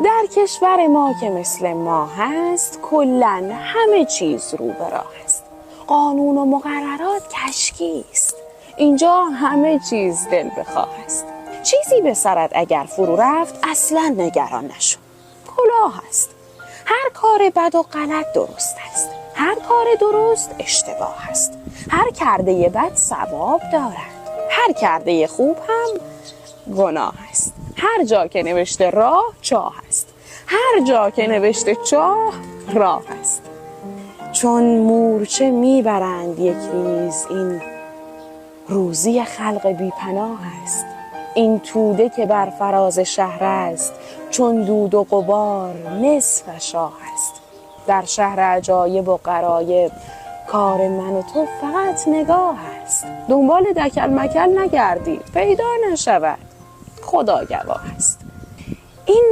در کشور ما که مثل ما هست کلن همه چیز رو به راه است. قانون و مقررات کشکی است. اینجا همه چیز دل بخواه است. چیزی به سرت اگر فرو رفت اصلا نگران نشو. کلاه است. هر کار بد و غلط درست است. هر کار درست اشتباه است. هر کرده بد ثواب دارد. هر کرده خوب هم گناه است. هر جا که نوشته راه چاه است. هر جا که نوشته چاه راه است. چون مورچه میبرند یک ریز این روزی خلق بی پناه است. این توده که بر فراز شهر است چون دود و غبار نصف شاه است. در شهر عجایب و غرایب کار من و تو فقط نگاه است. دنبال دکل مکل نگردی پیدا نشود، خدا گواه است. این